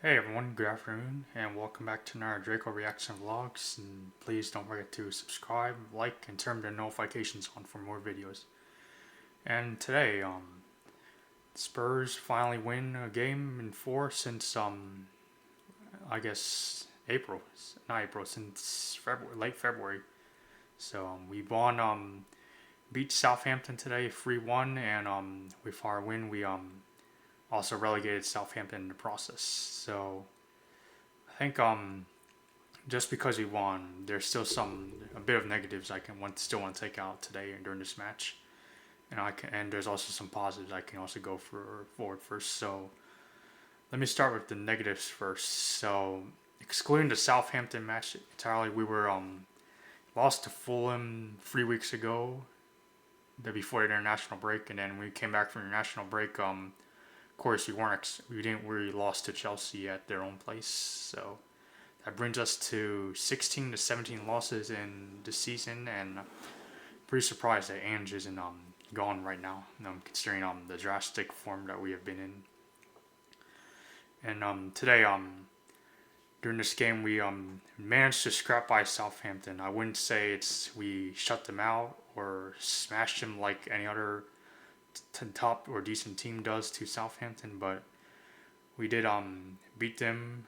Hey everyone, good afternoon, and welcome back to another Draco Reacts and Vlogs. And please don't forget to subscribe, like, and turn the notifications on for more videos. And today, Spurs finally win a game in four since I guess not April, since February, late February. So we won, beat Southampton today 3-1, and with our win, we also relegated Southampton in the process. So I think just because we won, there's still a bit of negatives I still want to take out today and during this match, and there's also some positives I can also go forward first. So let me start with the negatives first. So excluding the Southampton match entirely, we were lost to Fulham 3 weeks ago, before the international break, and then we came back from the international break. Of course, we lost to Chelsea at their own place, so that brings us to 16 to 17 losses in this season, and I'm pretty surprised that Ange isn't gone right now, considering the drastic form that we have been in. And today, during this game, we managed to scrap by Southampton. I wouldn't say we shut them out or smashed them like any other top or decent team does to Southampton, but we did beat them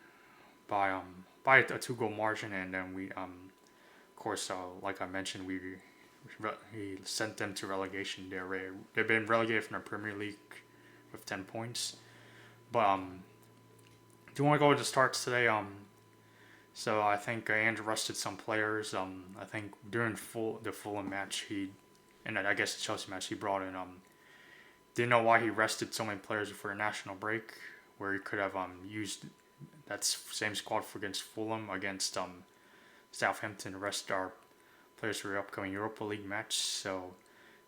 by a 2 goal margin, and then we of course, like I mentioned, we sent them to relegation. They've been relegated from the Premier League with 10 points. But do you want to go with the starts today? So I think Andrew rested some players. I think during the Fulham match, and I guess the Chelsea match, he brought in didn't know why he rested so many players for a national break, where he could have used that same squad for against Fulham, against Southampton, to rest our players for the upcoming Europa League match. So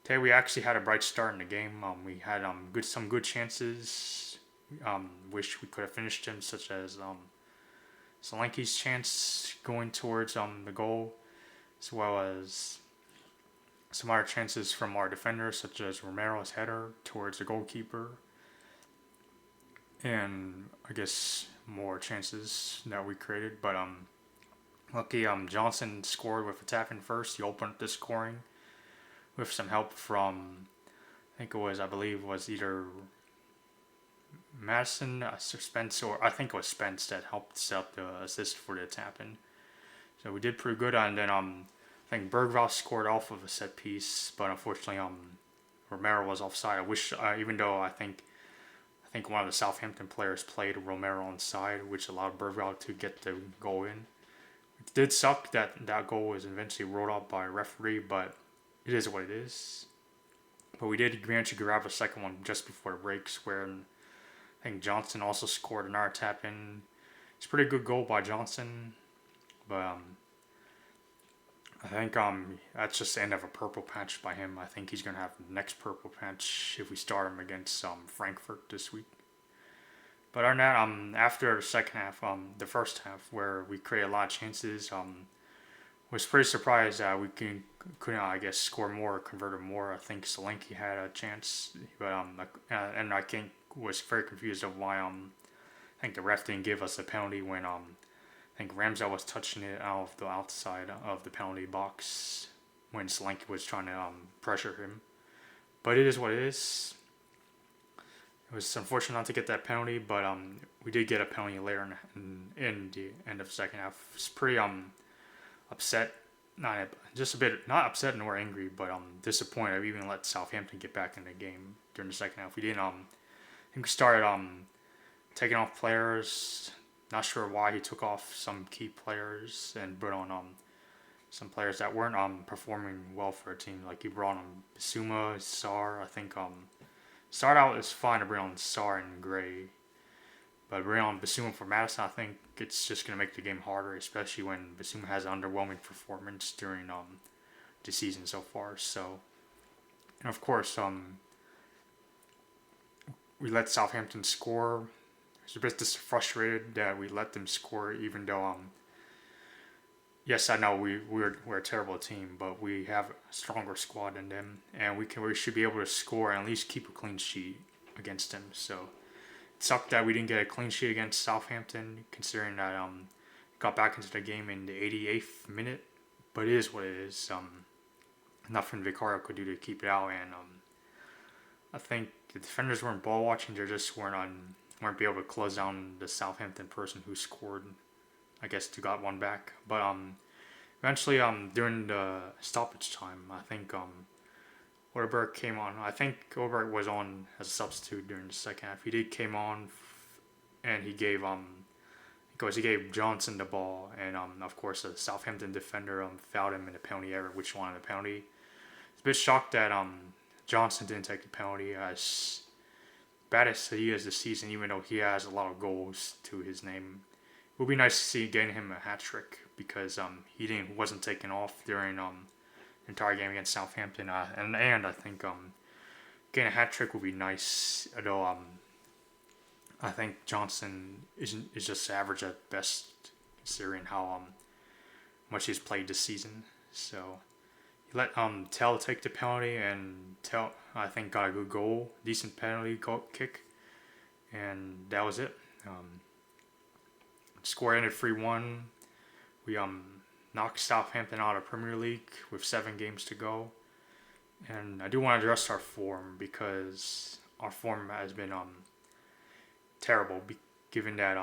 today we actually had a bright start in the game. We had some good chances. Wish we could have finished them, such as Solanke's chance going towards the goal, as well as some other chances from our defenders, such as Romero's header towards the goalkeeper, and I guess more chances that we created. But lucky Johnson scored with a tap in first. He opened up the scoring with some help from, I believe it was either Madison, Spence, or I think it was Spence that helped set up the assist for the tap in. So we did pretty good, and then I think Bergvall scored off of a set piece, but unfortunately Romero was offside. I wish, even though I think one of the Southampton players played Romero onside, which allowed Bergvall to get the goal in. It did suck that goal was eventually rolled out by a referee, but it is what it is. But we did manage to grab a second one just before the breaks, where I think Johnson also scored another tap in. It's a pretty good goal by Johnson, but I think that's just the end of a purple patch by him. I think he's gonna have the next purple patch if we start him against Frankfurt this week. But other than that, after the second half, the first half where we created a lot of chances, was pretty surprised that we couldn't I guess score more, converted more. I think Solanke had a chance, but and I think was very confused of why I think the ref didn't give us a penalty when I think Ramsdale was touching it out of the outside of the penalty box when Solanke was trying to pressure him. But it is what it is. It was unfortunate not to get that penalty, but we did get a penalty later in the end of the second half. It's pretty upset, not upset nor angry, but disappointed. We even let Southampton get back in the game during the second half. We didn't. I think we started taking off players. Not sure why he took off some key players and brought on some players that weren't performing well for a team. Like he brought on Bissouma, Sarr. I think started out as fine to bring on Sarr and Gray, but bring on Bissouma for Madison, I think it's just gonna make the game harder, especially when Bissouma has an underwhelming performance during the season so far. So, and of course we let Southampton score. I was a bit just frustrated that we let them score, even though yes, I know we're a terrible team, but we have a stronger squad than them, and we should be able to score and at least keep a clean sheet against them. So sucked that we didn't get a clean sheet against Southampton, considering that got back into the game in the 88th minute. But it is what it is. Nothing Vicario could do to keep it out, and I think the defenders weren't ball watching. They just weren't be able to close down the Southampton person who scored. I guess who got one back, but eventually during the stoppage time, I think Odeberg came on. I think Odeberg was on as a substitute during the second half. He did came on, and he gave he gave Johnson the ball, and of course the Southampton defender fouled him in a penalty area, which wanted a penalty. It's a bit shocked that Johnson didn't take the penalty. As bad as he is this season, even though he has a lot of goals to his name, it would be nice to see getting him a hat trick because he wasn't taken off during the entire game against Southampton, and I think getting a hat trick would be nice. Although I think Johnson is just average at best considering how much he's played this season. So he let Tell take the penalty, and Tell I think got a good goal, decent penalty kick, and that was it. Score ended 3-1. We knocked Southampton out of Premier League with 7 games to go, and I do want to address our form because our form has been terrible. Given that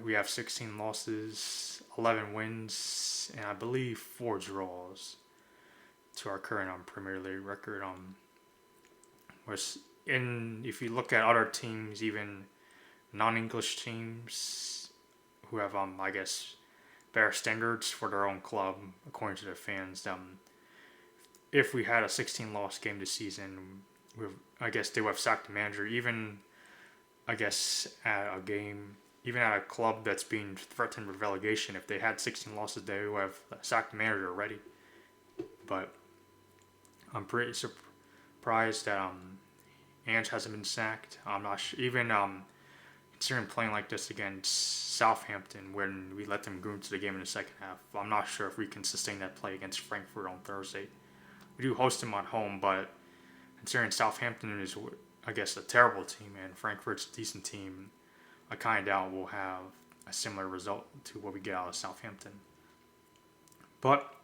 we have 16 losses, 11 wins, and I believe 4 draws to our current Premier League record. If you look at other teams, even non-English teams who have I guess better standards for their own club according to their fans, if we had a 16-loss game this season, I guess they would have sacked the manager. Even I guess at a club that's being threatened with relegation, if they had 16 losses, they would have sacked the manager already. But I'm pretty surprised that Ange hasn't been sacked. I'm not sure, even considering playing like this against Southampton when we let them go into the game in the second half. I'm not sure if we can sustain that play against Frankfurt on Thursday. We do host them at home, but considering Southampton is, I guess, a terrible team and Frankfurt's a decent team, I kind of doubt we'll have a similar result to what we get out of Southampton. But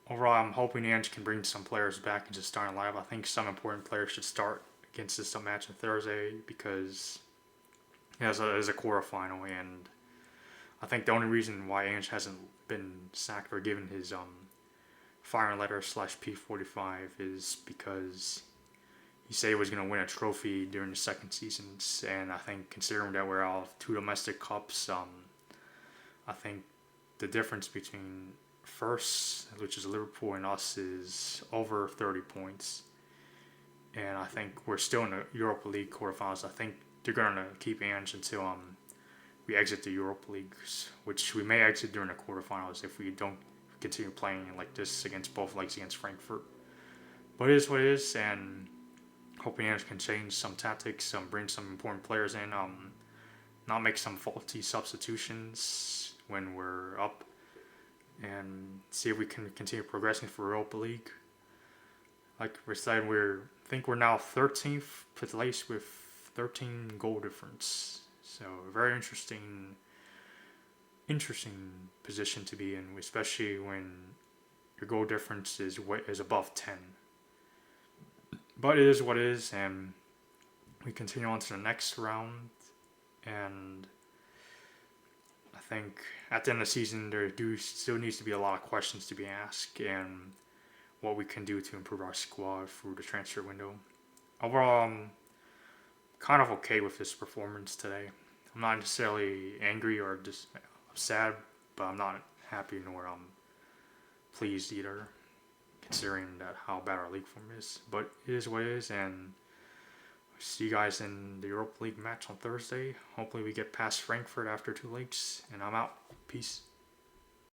overall, I'm hoping Ange can bring some players back into starting lineup. I think some important players should start against this match on Thursday because it is a quarterfinal, and I think the only reason why Ange hasn't been sacked or given his firing letter / P45 is because he said he was going to win a trophy during the second season, and I think considering that we're out of 2 domestic cups, I think the difference between first, which is Liverpool, and us is over 30 points. And I think we're still in the Europa League quarterfinals. I think they're going to keep Ange until we exit the Europa Leagues, which we may exit during the quarterfinals if we don't continue playing like this against both legs against Frankfurt. But it is what it is, and hoping Ange can change some tactics, bring some important players in, not make some faulty substitutions when we're up, and see if we can continue progressing for Europa League. Like we said, I think we're now 13th place with 13 goal difference. So a very interesting position to be in, especially when your goal difference is above 10. But it is what it is, and we continue on to the next round. And I think at the end of the season, there still needs to be a lot of questions to be asked, and what we can do to improve our squad through the transfer window. Overall, I'm kind of okay with this performance today. I'm not necessarily angry or just sad, but I'm not happy nor pleased either, considering that how bad our league form is. But it is what it is, and see you guys in the Europa League match on Thursday. Hopefully we get past Frankfurt after 2 legs, and I'm out. Peace.